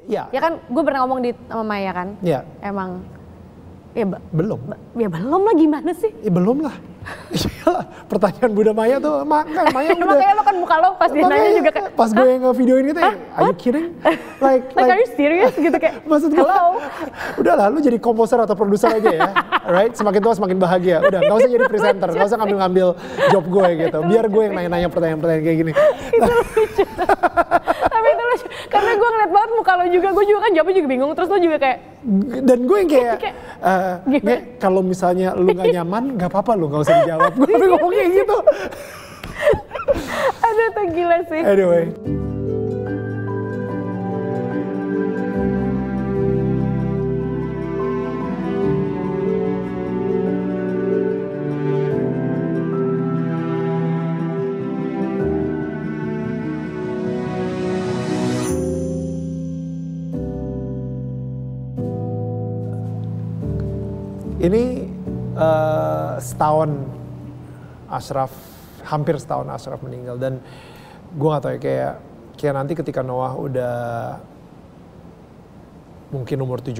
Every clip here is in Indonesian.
Ya. Ya kan gue pernah ngomong sama Maya kan. Ya. Emang ya belum. Ya belum lah, gimana sih? Ya belum lah. Iyalah, pertanyaan Bunda Maya tuh Maya udah. Makanya lo kan muka lo pas dia nanya juga kayak, pas gue nge-videoin gitu ya, are you kidding? Like are you serious gitu kayak, maksud gue, hello? Udahlah lu jadi komposer atau produser aja ya, right? Semakin tua semakin bahagia, udah gak usah jadi presenter, gak usah ngambil job gue gitu, biar gue yang nanya-nanya pertanyaan-pertanyaan kayak gini. Itu lucu. Tapi itu lucu, karena gue ngeliat banget muka lo juga, gue juga kan jawabnya juga bingung, terus lo juga kayak. Dan gue yang kayak, kalau misalnya lu gak nyaman, gak apa-apa lu gak usah dijawab. Gue ngomong kayak gitu. Aduh tuh gila sih. Anyway. Ini setahun Ashraf, hampir setahun Ashraf meninggal, dan gue gak tau ya, kayak nanti ketika Noah udah mungkin umur 17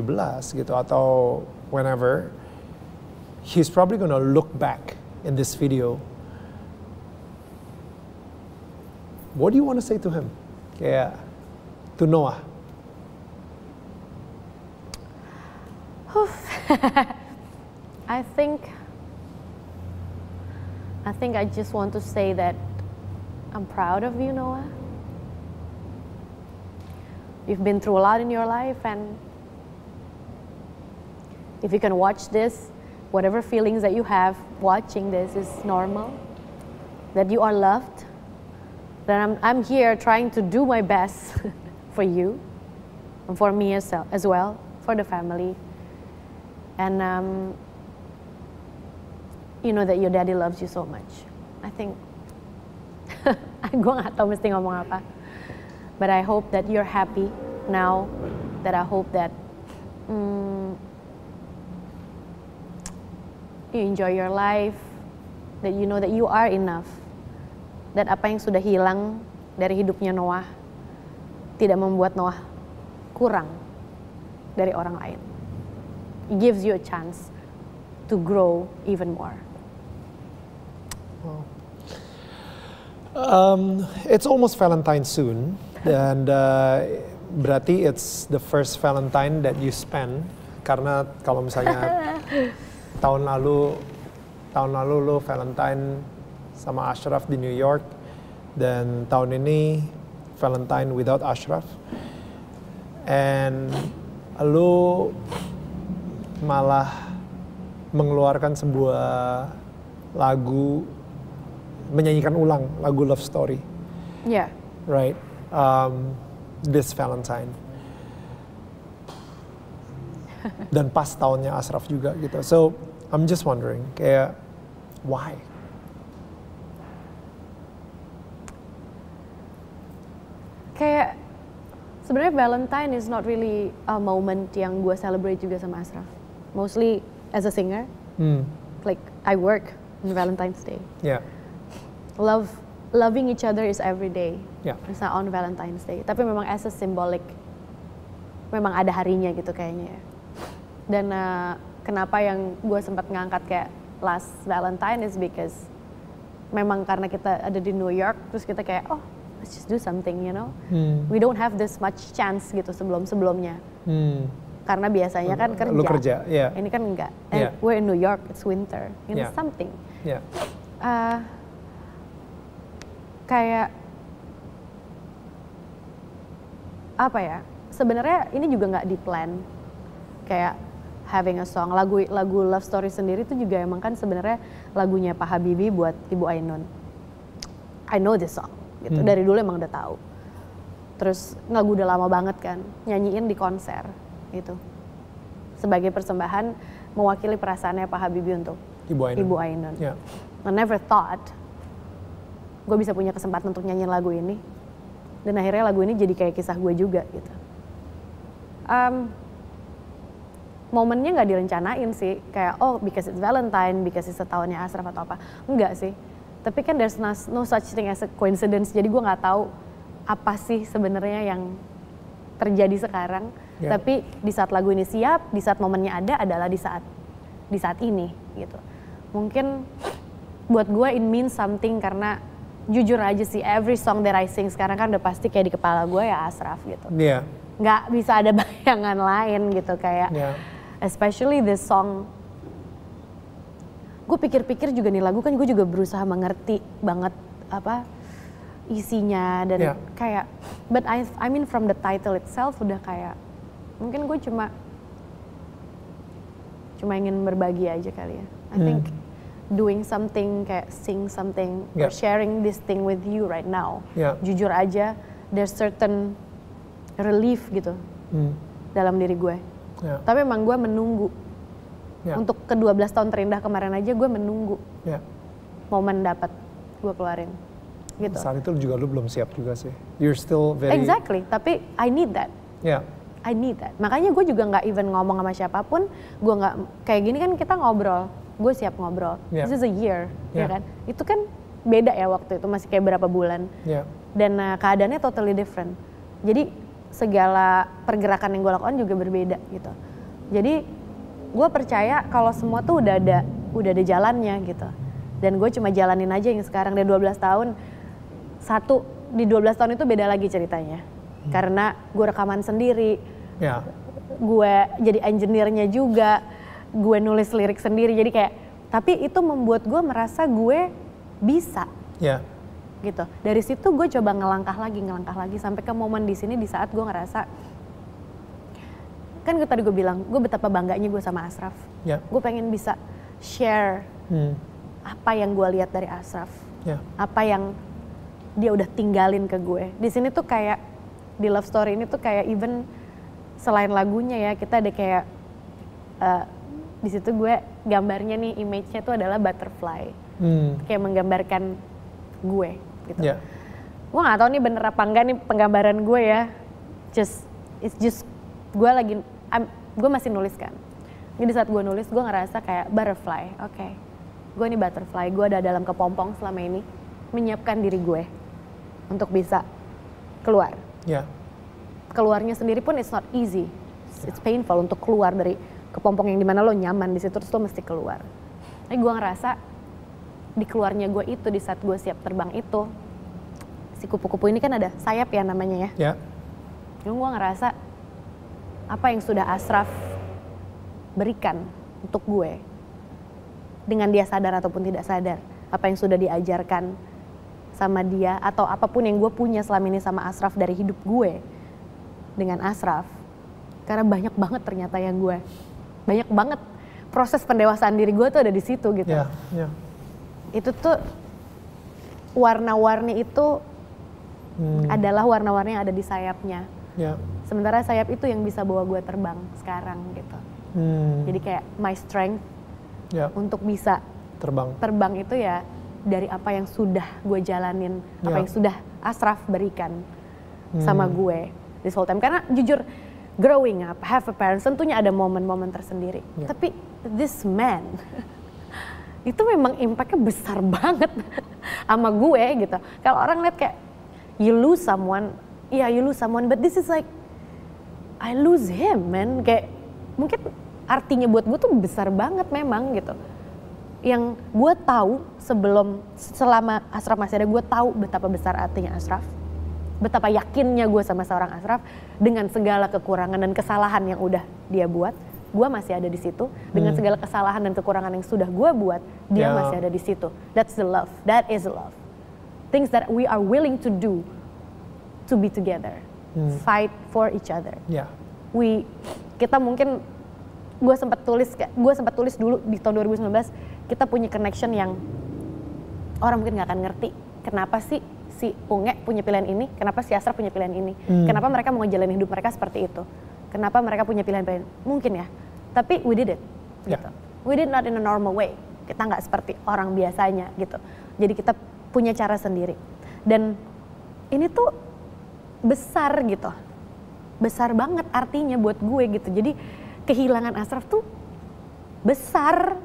gitu atau whenever, he's probably gonna look back in this video. What do you want to say to him? Kayak to Noah. I think I just want to say that I'm proud of you, Noah. You've been through a lot in your life, and if you can watch this, whatever feelings that you have watching this is normal, that you are loved, that I'm here trying to do my best for you, and for me as well, for the family. And you know that your daddy loves you so much. I think, gue gak tau mesti ngomong apa. But I hope that you're happy now, that I hope that you enjoy your life, that you know that you are enough. That apa yang sudah hilang dari hidupnya Noah, tidak membuat Noah kurang dari orang lain. It gives you a chance to grow even more. It's almost Valentine soon, and berarti it's the first Valentine that you spend, karena kalau misalnya tahun lalu lo Valentine sama Ashraf di New York, dan tahun ini Valentine without Ashraf, and lo malah mengeluarkan sebuah lagu, menyanyikan ulang lagu Love Story. Yeah. Right. This Valentine. Dan pas tahunnya Ashraf juga gitu. So, I'm just wondering, kayak, why? Kayak, sebenarnya Valentine is not really a moment yang gue celebrate juga sama Ashraf. Mostly as a singer. Like, I work on Valentine's Day. Yeah. Loving each other is every day. Yeah. It's not on Valentine's Day. Tapi memang as a symbolic, memang ada harinya gitu kayaknya ya. Dan kenapa yang gue sempat ngangkat kayak last Valentine is because memang karena kita ada di New York, terus kita kayak, oh let's just do something, you know. We don't have this much chance gitu sebelum-sebelumnya. Karena biasanya kan kerja. Lu kerja, yeah. Ini kan enggak. And we're in New York, it's winter. You know, something. Yeah. Kayak apa ya? Sebenarnya ini juga nggak di plan. Kayak having a song, lagu Love Story sendiri itu juga emang kan sebenarnya lagunya Pak Habibie buat Ibu Ainun. I know this song, gitu. Dari dulu emang udah tahu. Terus lagu udah lama banget kan, nyanyiin di konser, gitu. Sebagai persembahan mewakili perasaannya Pak Habibie untuk Ibu Ainun. Yeah. I never thought gue bisa punya kesempatan untuk nyanyiin lagu ini, dan akhirnya lagu ini jadi kayak kisah gue juga gitu. Momennya nggak direncanain sih, kayak oh because it's Valentine, because it's setahunnya Ashraf atau apa, enggak sih. Tapi kan there's no such thing as a coincidence, jadi gue nggak tahu apa sih sebenarnya yang terjadi sekarang, tapi di saat lagu ini siap, di saat momennya ada adalah di saat ini gitu. Mungkin buat gue it means something karena jujur aja sih every song that I sing sekarang kan udah pasti kayak di kepala gue ya Ashraf gitu. Nggak bisa ada bayangan lain gitu kayak especially this song. Gue pikir-pikir juga nih lagu kan gue juga berusaha mengerti banget apa isinya dan kayak but I mean from the title itself udah kayak mungkin gue cuma ingin berbagi aja kali ya. I think doing something kayak sing something or sharing this thing with you right now. Jujur aja there's certain relief gitu dalam diri gue. Tapi emang gue menunggu untuk ke-12 tahun terindah kemarin aja gue menunggu momen dapat gue keluarin. Gitu. Saat itu juga lu belum siap juga sih. You're still very... Exactly, tapi I need that. I need that. Makanya gue juga nggak even ngomong sama siapapun. Gue nggak kayak gini kan kita ngobrol. Gue siap ngobrol. This is a year, ya kan? Itu kan beda ya waktu itu masih kayak berapa bulan. Dan keadaannya totally different. Jadi segala pergerakan yang gue lakukan juga berbeda gitu. Jadi gue percaya kalau semua tuh udah ada jalannya gitu. Dan gue cuma jalanin aja yang sekarang dari 12 tahun. Satu, di 12 tahun itu beda lagi ceritanya. Karena gue rekaman sendiri, gue jadi engineer-nya juga, gue nulis lirik sendiri. Jadi kayak, tapi itu membuat gue merasa gue bisa. Gitu. Dari situ gue coba ngelangkah lagi sampai ke momen di sini di saat gue ngerasa, kan tadi gue bilang, gue betapa bangganya gue sama Ashraf. Gue pengen bisa share apa yang gue lihat dari Ashraf, apa yang dia udah tinggalin ke gue. Di sini tuh kayak di love story ini tuh kayak even selain lagunya ya kita ada kayak di situ gue gambarnya nih image-nya tuh adalah butterfly, kayak menggambarkan gue gitu. Gue nggak tahu nih bener apa enggak nih penggambaran gue ya. It's just gue gue masih nulis kan. Jadi saat gue nulis gue ngerasa kayak butterfly, oke. Gue nih butterfly, gue ada dalam kepompong selama ini menyiapkan diri gue untuk bisa keluar. Keluarnya sendiri pun it's not easy, it's painful untuk keluar dari kepompong yang dimana lo nyaman di situ terus lo mesti keluar. Tapi gue ngerasa di keluarnya gue itu di saat gue siap terbang itu, si kupu-kupu ini kan ada sayap ya namanya ya. Gue ngerasa apa yang sudah Ashraf berikan untuk gue, dengan dia sadar ataupun tidak sadar, apa yang sudah diajarkan sama dia atau apapun yang gue punya selama ini sama Ashraf dari hidup gue dengan Ashraf, karena banyak banget ternyata yang gue, banyak banget proses pendewasaan diri gue tuh ada di situ gitu. Itu tuh warna-warni itu adalah warna-warni yang ada di sayapnya. Sementara sayap itu yang bisa bawa gue terbang sekarang gitu. Jadi kayak my strength untuk bisa terbang itu ya dari apa yang sudah gue jalanin, apa yang sudah Ashraf berikan sama gue this whole time. Karena jujur growing up, have a parents tentunya ada momen-momen tersendiri. Tapi this man itu memang impactnya besar banget sama gue gitu. Kalau orang lihat kayak you lose someone, you lose someone, but this is like I lose him, man. Kayak mungkin artinya buat gue tuh besar banget memang gitu. Yang gue tahu selama Ashraf masih ada, gue tahu betapa besar artinya Ashraf, betapa yakinnya gue sama seorang Ashraf dengan segala kekurangan dan kesalahan yang udah dia buat, gue masih ada di situ. Dengan segala kesalahan dan kekurangan yang sudah gue buat, dia masih ada di situ. That's the love, that is love. Things that we are willing to do to be together, fight for each other. Kita mungkin gue sempat tulis dulu di tahun 2019 kita punya connection yang orang mungkin nggak akan ngerti kenapa sih si Unge punya pilihan ini, kenapa si Ashraf punya pilihan ini, kenapa mereka mau ngejalanin hidup mereka seperti itu, kenapa mereka punya pilihan-pilihan mungkin ya, tapi we did it gitu. We did not in a normal way, kita nggak seperti orang biasanya gitu, jadi kita punya cara sendiri dan ini tuh besar gitu, besar banget artinya buat gue gitu. Jadi kehilangan Ashraf tuh besar,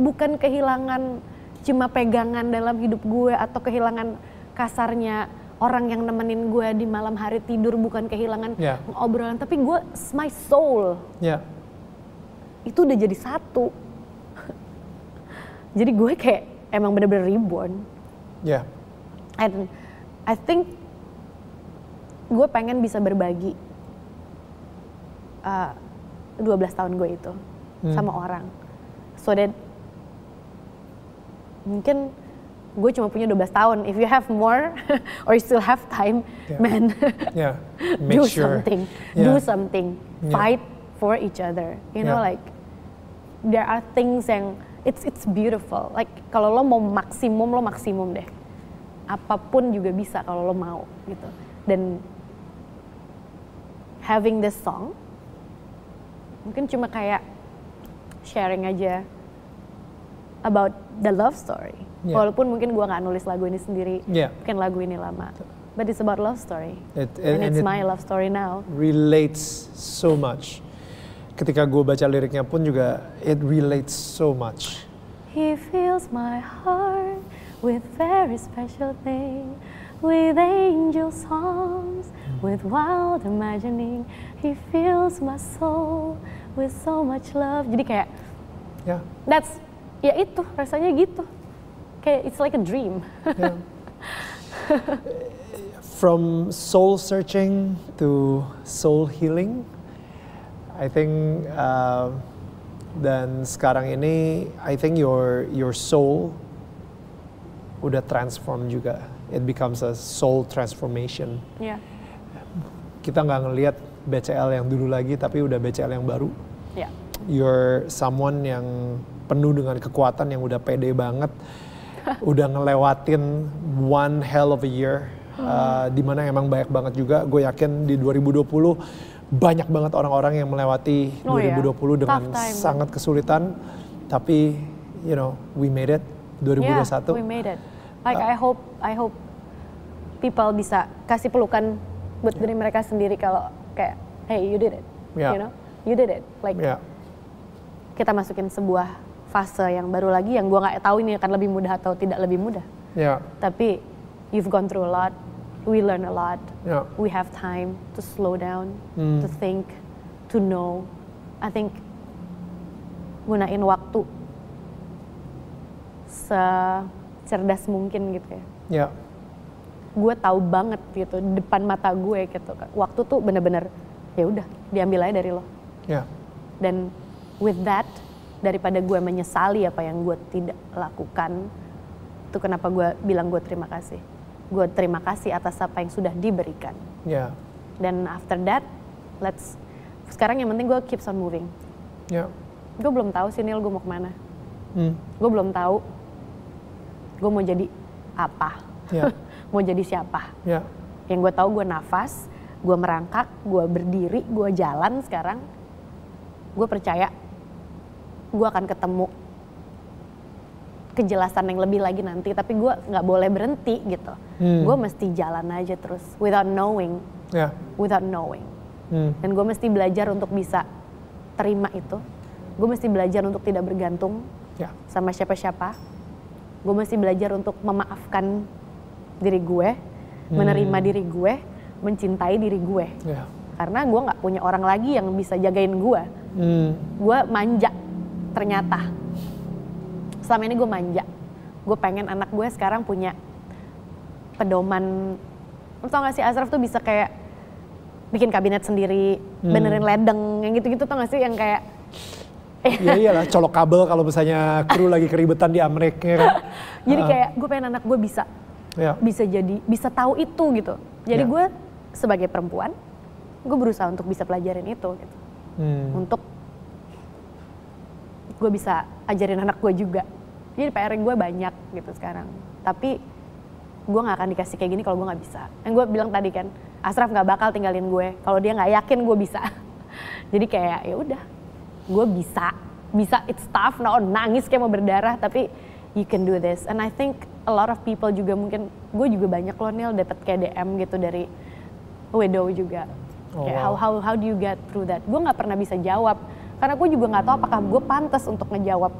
bukan kehilangan cuma pegangan dalam hidup gue atau kehilangan kasarnya orang yang nemenin gue di malam hari tidur, bukan kehilangan obrolan, tapi gue my soul. Itu udah jadi satu. Jadi gue kayak emang bener-bener reborn. And I think gue pengen bisa berbagi 12 tahun gue itu sama orang. So that mungkin gue cuma punya 12 tahun. If you have more or you still have time, man, do something. Do something. Fight for each other. You know, like there are things yang it's beautiful. Like kalau lo mau maksimum, lo maksimum deh. Apapun juga bisa kalau lo mau gitu. Dan having this song mungkin cuma kayak sharing aja about the love story. Walaupun mungkin gue nggak nulis lagu ini sendiri, mungkin lagu ini lama. But it's about love story. And it's my love story now. Relates so much. Ketika gue baca liriknya pun juga it relates so much. He fills my heart with very special thing, with angel songs, with wild imagining. He fills my soul with so much love. Jadi kayak, that's, ya itu rasanya gitu. Kayak it's like a dream. From soul searching to soul healing, I think dan sekarang ini I think your soul udah transform juga. It becomes a soul transformation. Kita nggak ngelihat BCL yang dulu lagi, tapi udah BCL yang baru. You're someone yang penuh dengan kekuatan, yang udah pede banget, udah ngelewatin one hell of a year, dimana emang banyak banget juga. Gue yakin di 2020 banyak banget orang-orang yang melewati 2020 dengan sangat kesulitan, tapi you know we made it 2021. We made it. Like I hope people bisa kasih pelukan buat diri mereka sendiri kalau kayak hey you did it, you know you did it. Like kita masukin sebuah fase yang baru lagi yang gue nggak tahu ini akan lebih mudah atau tidak lebih mudah. Tapi you've gone through a lot, we learn a lot, we have time to slow down, to think, to know. I think gunain waktu secerdas mungkin gitu ya. Gue tahu banget gitu depan mata gue gitu. Waktu tuh bener-bener ya udah diambil aja dari lo. Dan with that, daripada gue menyesali apa yang gue tidak lakukan, itu kenapa gue bilang gue terima kasih. Gue terima kasih atas apa yang sudah diberikan. Dan after that, sekarang yang penting gue keeps on moving. Gue belum tahu sih Nil gue mau kemana. Gue belum tahu gue mau jadi apa, mau jadi siapa. Yang gue tahu gue nafas, gue merangkak, gue berdiri, gue jalan sekarang. Gue percaya gue akan ketemu kejelasan yang lebih lagi nanti, tapi gue nggak boleh berhenti gitu. Gue mesti jalan aja terus, without knowing. Dan gue mesti belajar untuk bisa terima itu. Gue mesti belajar untuk tidak bergantung sama siapa-siapa. Gue mesti belajar untuk memaafkan diri gue, menerima diri gue, mencintai diri gue. Karena gue nggak punya orang lagi yang bisa jagain gue. Gue manja. Ternyata selama ini gue manja. Gue pengen anak gue sekarang punya pedoman. Lo tau gak sih Ashraf tuh bisa kayak bikin kabinet sendiri, benerin ledeng, yang gitu-gitu tau gak sih yang kayak ya iyalah, colok kabel kalau misalnya kru lagi keribetan di Amerika kan. Jadi kayak gue pengen anak gue bisa bisa tahu itu gitu. Jadi gue sebagai perempuan, gue berusaha untuk bisa pelajarin itu gitu. Untuk gue bisa ajarin anak gue juga. Jadi PR gue banyak gitu sekarang. Tapi gue nggak akan dikasih kayak gini kalau gue nggak bisa. Yang gue bilang tadi kan, Ashraf nggak bakal tinggalin gue kalau dia nggak yakin gue bisa. Jadi kayak ya udah, gue bisa. It's tough, nangis kayak mau berdarah, tapi you can do this. And I think a lot of people juga mungkin, gue juga banyak loh Nil dapet kayak DM gitu dari widow juga. Kayak how do you get through that? Gue nggak pernah bisa jawab. Karena gue juga nggak tahu apakah gue pantas untuk ngejawab.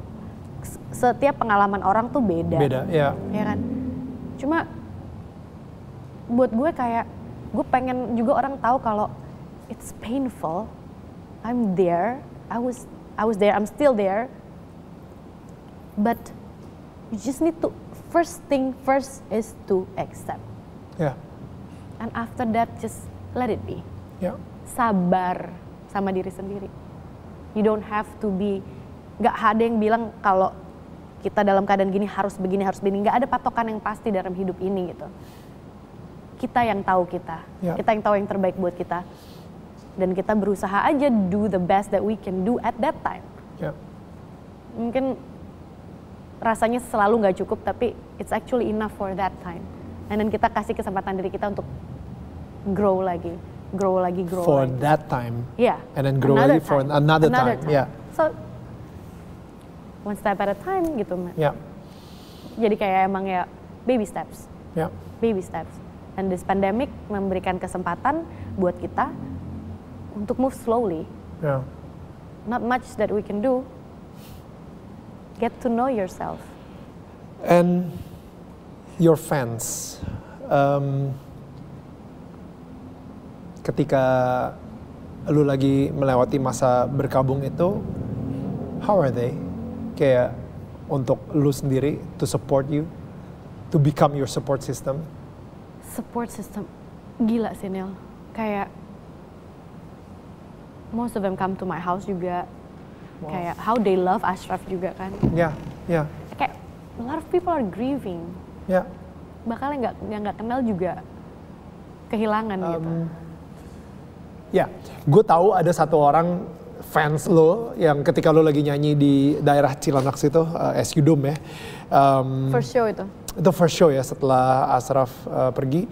Setiap pengalaman orang tuh beda. Ya kan? Cuma buat gue kayak gue pengen juga orang tahu kalau it's painful. I'm there. I was there. I'm still there. But you just need to first thing first is to accept. Yeah. And after that just let it be. Yeah. Sabar sama diri sendiri. You don't have to be, gak ada yang bilang kalau kita dalam keadaan gini harus begini, gak ada patokan yang pasti dalam hidup ini gitu. Kita yang tahu kita yang tahu yang terbaik buat kita. Dan kita berusaha aja do the best that we can do at that time. Yeah. Mungkin rasanya selalu gak cukup, tapi it's actually enough for that time. And then kita kasih kesempatan diri kita untuk grow lagi. For that time. Yeah. And then grow lagi for another time. Yeah. So one step at a time gitu, man. Yeah. Jadi kayak emang ya baby steps. Yeah. Baby steps. And this pandemic memberikan kesempatan buat kita untuk move slowly. Yeah. Not much that we can do. Get to know yourself. And your fans. Ketika lu lagi melewati masa berkabung itu, how are they? Kayak untuk lu sendiri, to support you, to become your support system. Support system, gila sih Neil. Kayak most of them come to my house juga. Wow. Kayak how they love Ashraf juga kan. Yeah, yeah. Kayak a lot of people are grieving. Yeah. Bakal yang nggak kenal juga kehilangan gitu. Ya, gue tahu ada satu orang fans lo yang ketika lo lagi nyanyi di daerah Cilandak situ, SU Dome ya. First show itu. Itu first show ya setelah Ashraf pergi.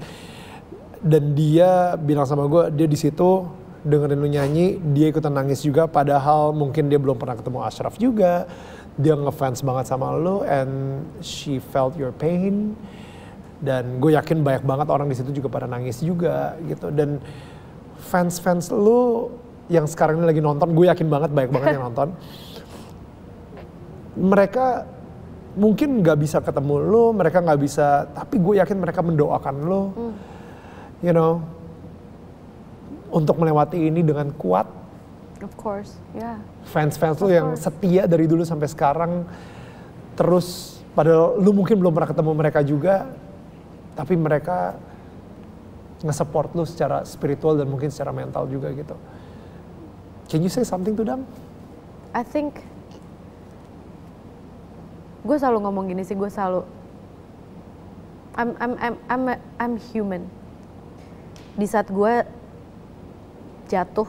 Dan dia bilang sama gue, dia di situ dengerin lo nyanyi, dia ikutan nangis juga. Padahal mungkin dia belum pernah ketemu Ashraf juga. Dia ngefans banget sama lo, and she felt your pain. Dan gue yakin banyak banget orang di situ juga pada nangis juga gitu. Dan fans lu yang sekarang ini lagi nonton, gue yakin banget banyak banget yang nonton. Mereka mungkin nggak bisa ketemu lu, mereka nggak bisa, tapi gue yakin mereka mendoakan lu, you know, untuk melewati ini dengan kuat. Of course, yeah. Fans lu yang setia dari dulu sampai sekarang, terus padahal lu mungkin belum pernah ketemu mereka juga, tapi mereka nge-support lu secara spiritual dan mungkin secara mental juga gitu. Can you say something to them? I think gue selalu ngomong gini sih, gue selalu I'm human. Di saat gue jatuh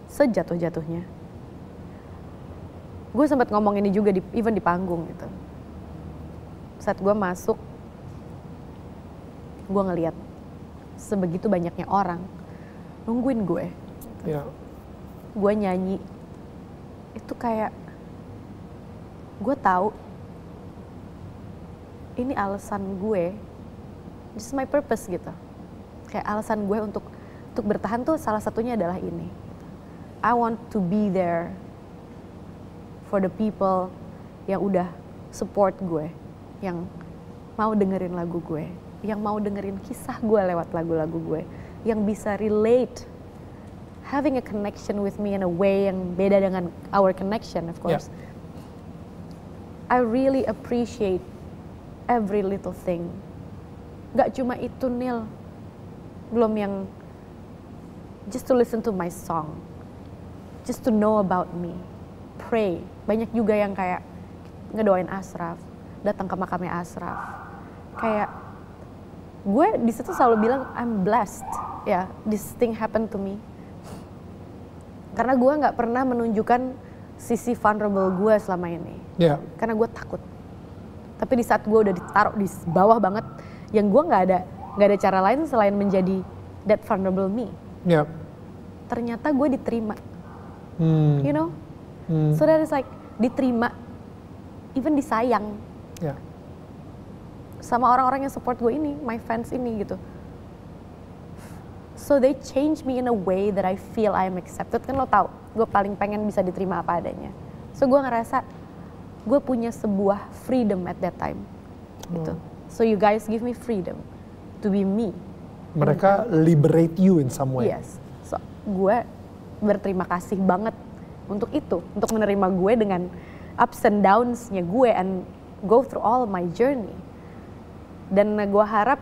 sejatuh-jatuhnya, gue sempat ngomong ini juga even di panggung gitu. Saat gue masuk, gue ngeliat sebegitu banyaknya orang nungguin gue. Yeah. Gue nyanyi, itu kayak gue tahu ini alasan gue, this is my purpose gitu. Kayak alasan gue untuk bertahan tuh salah satunya adalah ini. I want to be there for the people yang udah support gue, yang mau dengerin lagu gue, yang mau dengerin kisah gue lewat lagu-lagu gue, yang bisa relate, having a connection with me in a way yang beda dengan our connection, of course. Yeah. I really appreciate every little thing. Gak cuma itu Neil, belum yang just to listen to my song, just to know about me, pray. Banyak juga yang kayak ngedoain Ashraf, datang ke makamnya Ashraf. Kayak gue di situ selalu bilang I'm blessed, ya, this thing happened to me. Karena gue nggak pernah menunjukkan sisi vulnerable gue selama ini. Yeah. Karena gue takut. Tapi di saat gue udah ditaruh di bawah banget, yang gue nggak ada cara lain selain menjadi that vulnerable me. Yeah. Ternyata gue diterima, you know. So that is like diterima, even disayang. Yeah. Sama orang-orang yang support gue ini, my fans ini gitu. So they change me in a way that I feel I am accepted. Kan lo tau, gue paling pengen bisa diterima apa adanya. So gue ngerasa gue punya sebuah freedom at that time. Gitu. So you guys give me freedom to be me. Mereka liberate you in some way. Yes. So, gue berterima kasih banget untuk itu, untuk menerima gue dengan ups and downs-nya gue and go through all my journey. Dan gue harap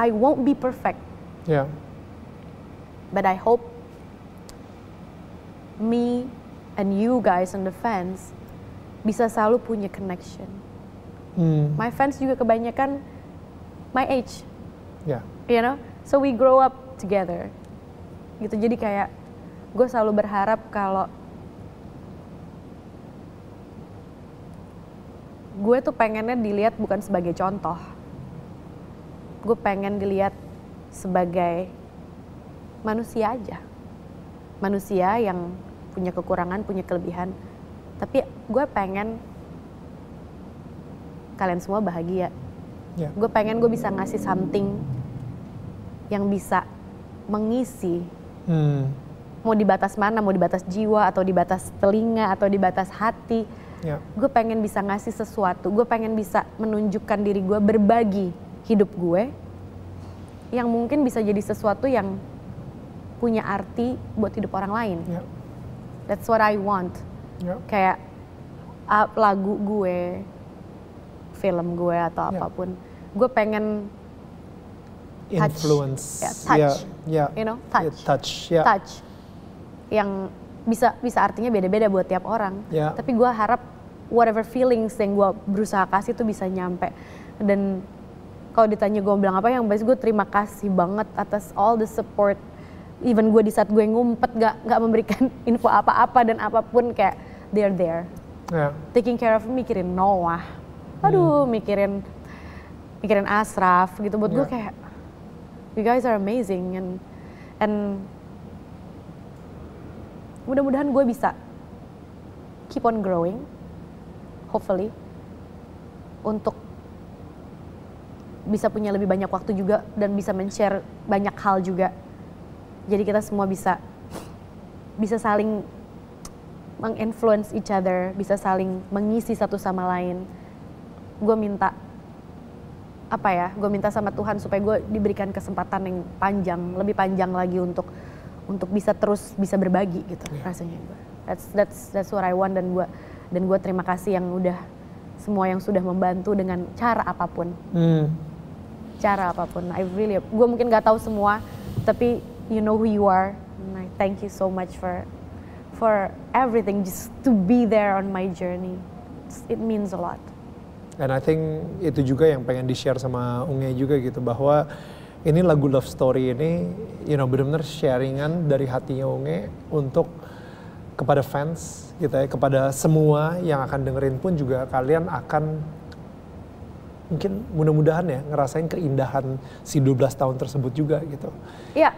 I won't be perfect. Yeah. But I hope me and you guys and the fans bisa selalu punya connection. My fans juga kebanyakan my age. Yeah. You know, so we grow up together. Gitu, jadi kayak gue selalu berharap kalau gue tuh pengennya dilihat bukan sebagai contoh. Gue pengen dilihat sebagai manusia aja. Manusia yang punya kekurangan, punya kelebihan. Tapi gue pengen kalian semua bahagia. Yeah. Gue pengen gue bisa ngasih something yang bisa mengisi. Mau di batas mana, mau di batas jiwa atau di batas telinga atau di batas hati. Yeah. Gue pengen bisa ngasih sesuatu, gue pengen bisa menunjukkan diri gue, berbagi hidup gue yang mungkin bisa jadi sesuatu yang punya arti buat hidup orang lain. Yeah. That's what I want. Yeah. Kayak lagu gue, film gue atau apapun, gue pengen Influence. touch, Yeah. you know, Yeah, touch. Yeah. touch, yang bisa artinya beda-beda buat tiap orang. Yeah. Tapi gue harap whatever feelings yang gue berusaha kasih itu bisa nyampe. Dan kalau ditanya gue bilang apa, yang pasti gue terima kasih banget atas all the support. Even gue di saat gue ngumpet gak memberikan info apa-apa dan apapun, kayak they're there. Yeah. Taking care of me, mikirin Noah. Aduh, mikirin Ashraf gitu. Buat gue kayak, you guys are amazing. And mudah-mudahan gue bisa keep on growing, hopefully, untuk bisa punya lebih banyak waktu juga dan bisa men-share banyak hal juga. Jadi kita semua bisa saling meng-influence each other, bisa saling mengisi satu sama lain. Gue minta sama Tuhan supaya gue diberikan kesempatan yang panjang, lebih panjang lagi untuk bisa terus bisa berbagi gitu rasanya gue. That's what I want, dan gue terima kasih yang semua yang sudah membantu dengan cara apapun. Cara apapun. Gue mungkin gak tahu semua, tapi you know who you are. And I thank you so much for everything, just to be there on my journey. It means a lot. And I think itu juga yang pengen di-share sama Unge juga gitu, bahwa ini lagu Love Story ini, you know, benar-benar sharingan dari hatinya Unge untuk kepada fans gitu ya, kepada semua yang akan dengerin pun juga kalian akan mungkin mudah-mudahan ya ngerasain keindahan si 12 tahun tersebut juga gitu. Iya. Yeah.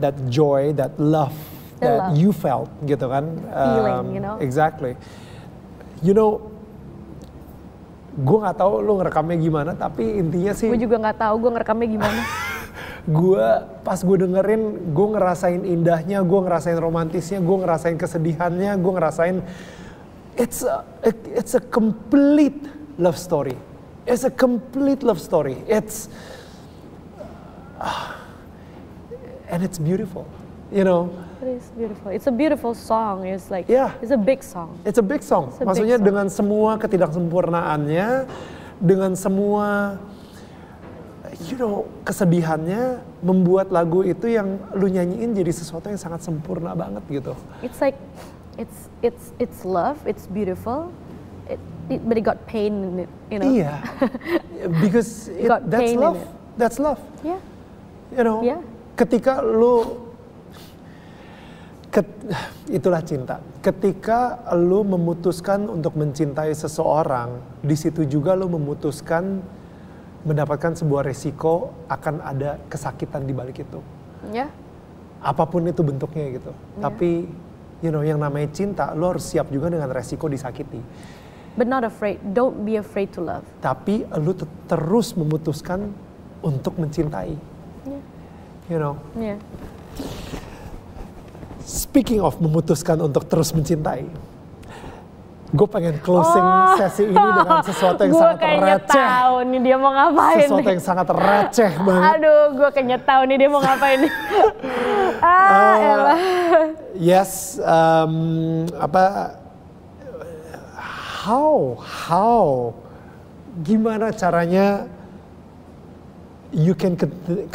That joy, that love that you felt gitu kan. Feeling, you know. Exactly. You know, gue nggak tahu lo ngerekamnya gimana, tapi intinya sih. Gue juga nggak tahu gue ngerekamnya gimana. Pas gue dengerin, gue ngerasain indahnya, gue ngerasain romantisnya, gue ngerasain kesedihannya, gue ngerasain it's a complete love story. It's a complete love story. And it's beautiful, you know. It is beautiful. It's a beautiful song. It's like, it's a big song. It's a big song. Maksudnya dengan semua ketidaksempurnaannya, dengan semua, you know, kesedihannya, membuat lagu itu yang lu nyanyiin jadi sesuatu yang sangat sempurna banget gitu. It's like, it's love. It's beautiful. But it got pain in it, you know. Iya, because that's love. That's love. Yeah. You know. Yeah. Ketika itulah cinta. Ketika lu memutuskan untuk mencintai seseorang, di situ juga lu memutuskan mendapatkan sebuah resiko akan ada kesakitan di balik itu. Ya. Yeah. Apapun itu bentuknya gitu. Yeah. Tapi, you know, yang namanya cinta, lu harus siap juga dengan resiko disakiti. But not afraid. Don't be afraid to love. Tapi lu terus memutuskan untuk mencintai. Yeah. You know. Yeah. Speaking of memutuskan untuk terus mencintai, gue pengen closing sesi ini dengan sesuatu yang sangat receh. Gue kayaknya tahu nih dia mau ngapain. Sesuatu yang sangat receh banget. Aduh, gue kayaknya tahu nih dia mau ngapain nih. Elah. Yes, how, gimana caranya you can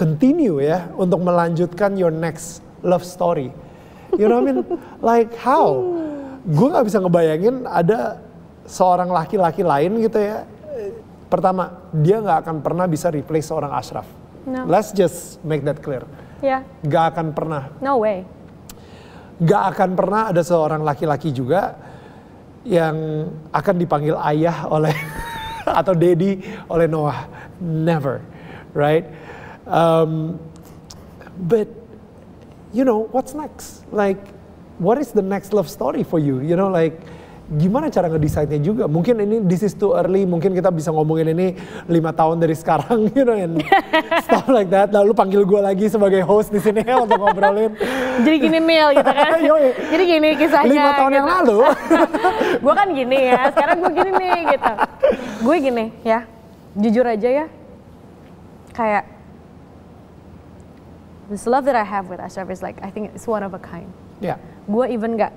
continue ya untuk melanjutkan your next love story. You know what I mean? Like how? Gue gak bisa ngebayangin ada seorang laki-laki lain gitu ya. Pertama, dia gak akan pernah bisa replace seorang Ashraf. No. Let's just make that clear. Ya. Gak akan pernah. No way. Gak akan pernah ada seorang laki-laki juga yang akan dipanggil ayah oleh atau daddy oleh Noah. Never, right? But you know what's next? Like, what is the next love story for you? You know, like gimana cara ngedesainnya juga? Mungkin ini this is too early. Mungkin kita bisa ngomongin ini 5 tahun dari sekarang, you know, and stuff like that. Lalu panggil gue lagi sebagai host di sini untuk ngobrolin. Jadi gini Mil gitu kan? Jadi gini kisahnya. 5 tahun yang lalu. Gue kan gini ya. Sekarang gue gini nih gitu. Gue gini ya. Jujur aja ya. Kayak this love that I have with Ashraf is like I think it's one of a kind. Ya. Gue even gak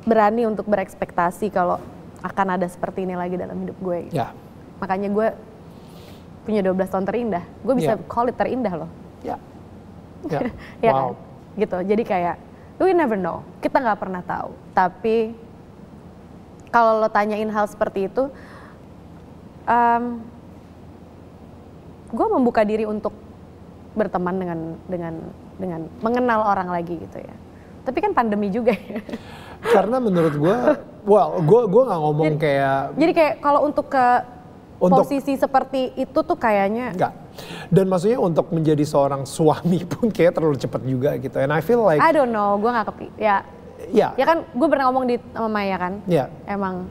berani untuk berekspektasi kalau akan ada seperti ini lagi dalam hidup gue. Ya. Makanya gue punya 12 tahun terindah. Gue bisa call it terindah loh. Ya. Ya. Ya Wow. kan? Gitu. Jadi kayak we never know. Kita nggak pernah tahu. Tapi kalau lo tanyain hal seperti itu, gue membuka diri untuk berteman dengan mengenal orang lagi gitu ya. Tapi kan pandemi juga ya. Karena menurut gue, gue nggak ngomong kayak. Jadi kayak kalau untuk posisi seperti itu tuh kayaknya. Enggak. Dan maksudnya untuk menjadi seorang suami pun kayak terlalu cepat juga gitu. And I feel like. I don't know, gue nggak ya. Ya. Ya kan, gue pernah ngomong sama Maya kan. Ya. Emang.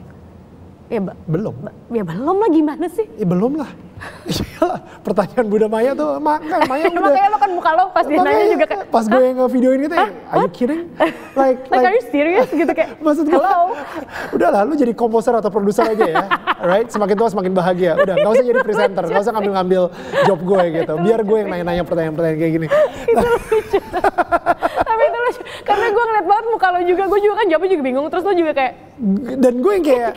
Ya belum. Ya belum lah, gimana sih? Ya belum lah. Iyalah, pertanyaan Bunda Maya tuh, Maya udah. Makanya lo kan muka lo pas dia nanya juga kayak. Pas gue nge-videoin gitu ya, are you kidding? Like are you serious gitu kayak, maksud gue, hello? Udah lah, lu jadi komposer atau produser aja ya, right? Semakin tua semakin bahagia. Udah, gak usah jadi presenter, gak usah ngambil job gue gitu. Biar gue yang nanya-nanya pertanyaan-pertanyaan kayak gini. Itu lucu. Tapi itu lucu, karena gue ngeliat banget muka lo juga, gue juga kan jawabnya juga bingung, terus lo juga kayak. Dan gue yang kayak,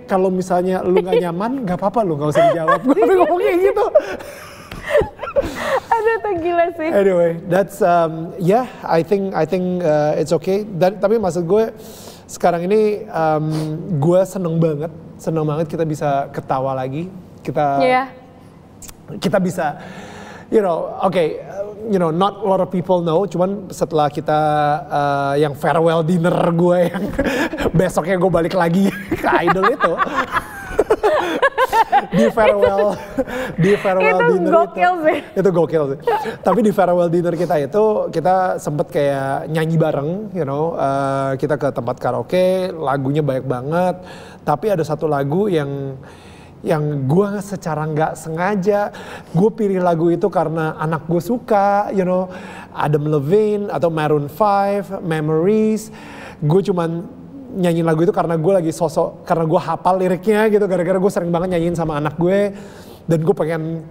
kalau misalnya lu gak nyaman, gak apa-apa lu gak usah dijawab. Gue ngomong kayak gitu. Aduh tuh gila sih. Anyway, that's I think it's okay. Dan tapi maksud gue sekarang ini gue seneng banget kita bisa ketawa lagi. Kita bisa, not a lot of people know. Cuman setelah kita yang farewell dinner gue yang besoknya gue balik lagi ke Idol itu. di farewell itu dinner gokil sih. Itu gokil sih. Tapi di farewell dinner kita itu kita sempet kayak nyanyi bareng, kita ke tempat karaoke, lagunya banyak banget. Tapi ada satu lagu yang gue secara nggak sengaja gue pilih lagu itu karena anak gue suka, Adam Levine atau Maroon 5, Memories. Gue cuman nyanyiin lagu itu karena gue lagi karena gue hafal liriknya gitu, gara-gara gue sering banget nyanyiin sama anak gue. Dan gue pengen,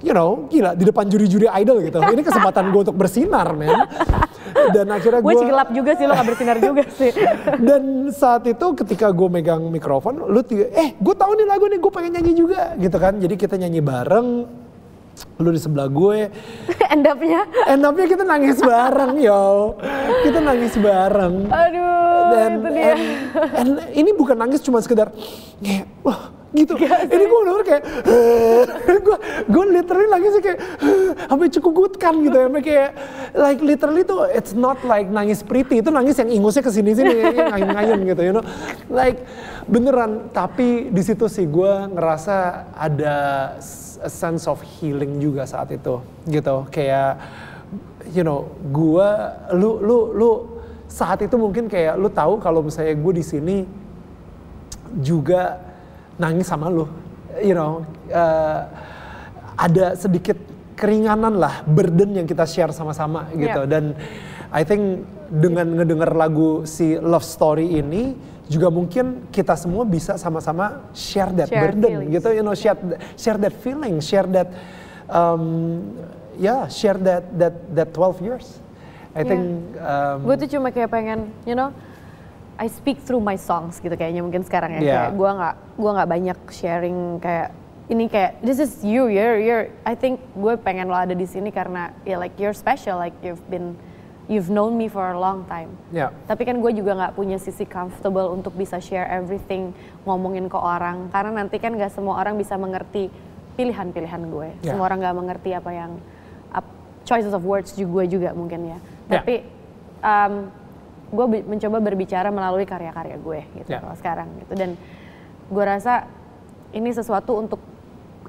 gila di depan juri-juri Idol gitu. Ini kesempatan gue untuk bersinar, men. Dan akhirnya gue gelap juga sih, lo gak bersinar juga sih. Dan saat itu ketika gue megang mikrofon, gue tahu nih lagu nih, gue pengen nyanyi juga gitu kan. Jadi kita nyanyi bareng. Lu di sebelah gue. End up-nya kita nangis bareng, yo. Kita nangis bareng. Aduh, itu dia. And ini bukan nangis cuma sekedar kayak, wah gitu. Ini gue bener-bener kayak, gue literally nangis kayak, sampai cukugutkan gitu. Sampai kayak, like literally tuh, it's not like nangis pretty. Itu nangis yang ingusnya kesini-sini, ngayun-ngayun gitu, Like beneran, tapi di situ sih gue ngerasa ada a sense of healing juga saat itu gitu, kayak gue lu saat itu mungkin kayak lu tahu kalau misalnya gue di sini juga nangis sama lu, ada sedikit keringanan lah, burden yang kita share sama-sama gitu. Dan I think dengan ngedenger lagu si Love Story ini juga mungkin kita semua bisa sama-sama share that burden feelings. gitu, share that feeling, share that share that 12 years. I think gue tuh cuma kayak pengen, I speak through my songs gitu kayaknya mungkin sekarang ya. Kayak gue nggak banyak sharing kayak ini kayak this is you're I think gue pengen lo ada di sini karena like you're special, like you've known me for a long time. Tapi kan gue juga nggak punya sisi comfortable untuk bisa share everything, ngomongin ke orang karena nanti kan nggak semua orang bisa mengerti pilihan-pilihan gue. Semua orang nggak mengerti apa yang choices of words gue juga mungkin ya. Tapi gue mencoba berbicara melalui karya-karya gue gitu kalau sekarang gitu. Dan gue rasa ini sesuatu untuk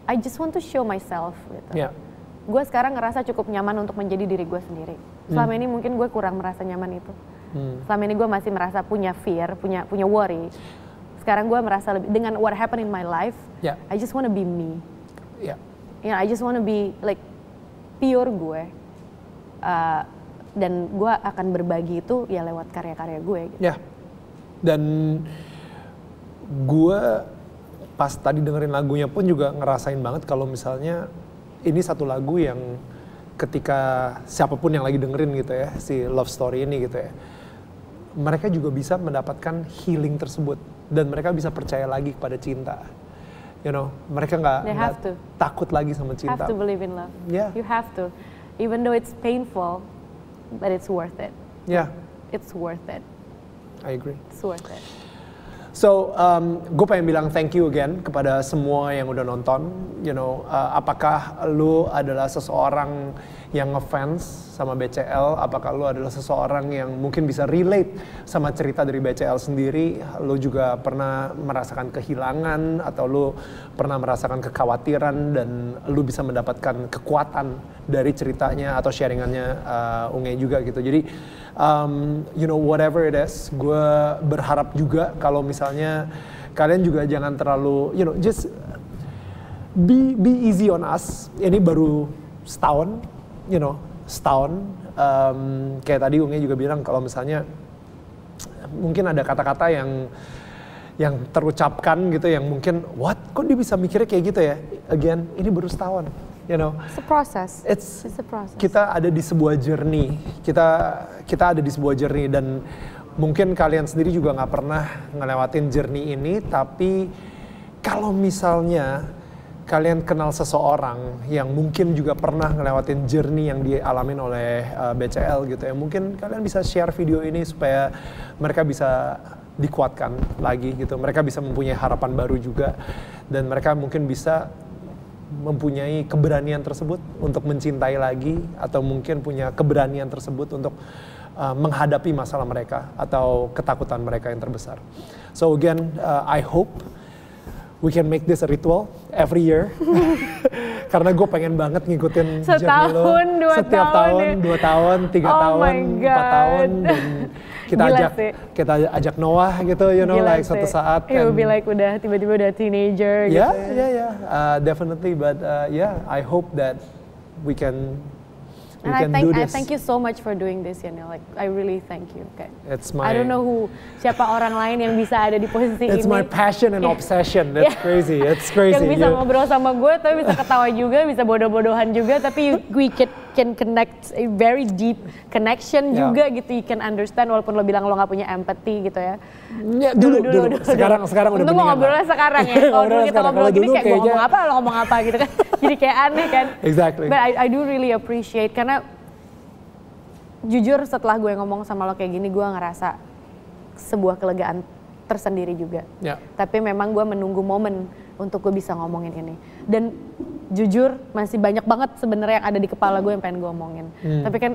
I just want to show myself gitu. Gue sekarang ngerasa cukup nyaman untuk menjadi diri gue sendiri. Selama ini mungkin gue kurang merasa nyaman itu. Selama ini gue masih merasa punya fear, punya worry. Sekarang gue merasa lebih dengan what happened in my life, I just want to be me. I just want to be like pure gue. Dan gue akan berbagi itu ya lewat karya-karya gue gitu. Dan gue pas tadi dengerin lagunya pun juga ngerasain banget kalau misalnya ini satu lagu yang ketika siapapun yang lagi dengerin gitu ya, si Love Story ini gitu ya, mereka juga bisa mendapatkan healing tersebut dan mereka bisa percaya lagi kepada cinta. Mereka nggak takut lagi sama cinta. Have to believe in love. You have to, even though it's painful. But it's worth it. It's worth it. I agree. It's worth it. So, gue pengen bilang thank you again kepada semua yang udah nonton. Apakah lu adalah seseorang yang ngefans sama BCL? Apakah lu adalah seseorang yang mungkin bisa relate sama cerita dari BCL sendiri? Lu juga pernah merasakan kehilangan atau lu pernah merasakan kekhawatiran dan lu bisa mendapatkan kekuatan dari ceritanya atau sharingannya Unge juga gitu. Jadi whatever it is, gue berharap juga kalau misalnya kalian juga jangan terlalu, just be easy on us. Ini baru setahun, setahun. Kayak tadi Unge juga bilang kalau misalnya mungkin ada kata-kata yang terucapkan gitu yang mungkin what, kok dia bisa mikirnya kayak gitu ya? Again, ini baru setahun. It's a process. It's a process. Kita ada di sebuah journey. Kita ada di sebuah journey dan mungkin kalian sendiri juga nggak pernah ngelewatin journey ini. Tapi kalau misalnya kalian kenal seseorang yang mungkin juga pernah ngelewatin journey yang dialamin oleh BCL gitu ya, mungkin kalian bisa share video ini supaya mereka bisa dikuatkan lagi gitu. Mereka bisa mempunyai harapan baru juga dan mereka mungkin bisa mempunyai keberanian tersebut untuk mencintai lagi atau mungkin punya keberanian tersebut untuk menghadapi masalah mereka atau ketakutan mereka yang terbesar. So again, I hope we can make this a ritual every year. Karena gue pengen banget ngikutin journey lo setiap tahun, 2 tahun, 3 tahun, 4 tahun dan kita ajak Noah gitu, like suatu saat. It will be like udah tiba-tiba udah teenager gitu. Definitely, but I hope that we can do this. I thank you so much for doing this, like I really thank you. Okay. I don't know siapa orang lain yang bisa ada di posisi ini. It's my passion and obsession. That's crazy. It's crazy. Yang bisa ngobrol sama gue, tapi bisa ketawa juga, bisa bodoh-bodohan juga, tapi we can connect a very deep connection juga gitu. You can understand walaupun lo bilang lo nggak punya empathy gitu ya. Dulu. Sekarang udah mendingan. Untung ngobrolnya sekarang ya. Kalau dulu kita ngobrol gini kayak gue ngomong apa, lo ngomong apa gitu kan. Jadi kayak aneh kan. Exactly. But I do really appreciate karena jujur setelah gue ngomong sama lo kayak gini, gue ngerasa sebuah kelegaan tersendiri juga. Tapi memang gue menunggu momen untuk gue bisa ngomongin ini. Dan jujur masih banyak banget sebenarnya yang ada di kepala gue yang pengen gue omongin. Tapi kan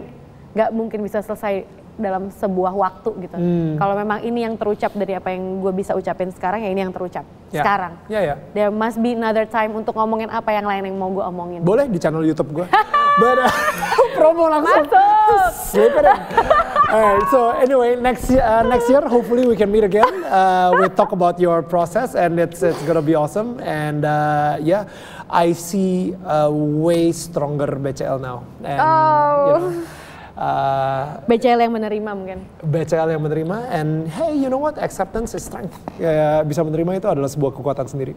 nggak mungkin bisa selesai dalam sebuah waktu gitu. Kalau memang ini yang terucap dari apa yang gue bisa ucapin sekarang, ya ini yang terucap sekarang. There must be another time untuk ngomongin apa yang lain yang mau gue omongin. Boleh di channel YouTube gue. Promo langsung. Masuk. Alright, so anyway, next year hopefully we can meet again. We talk about your process and it's gonna be awesome. And I see a way stronger BCL now. And BCL yang menerima mungkin. BCL yang menerima, and hey, you know what, acceptance is strength. Ya, bisa menerima itu adalah sebuah kekuatan sendiri.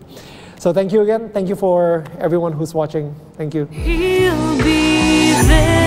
So thank you again, thank you for everyone who's watching, thank you. He'll be there.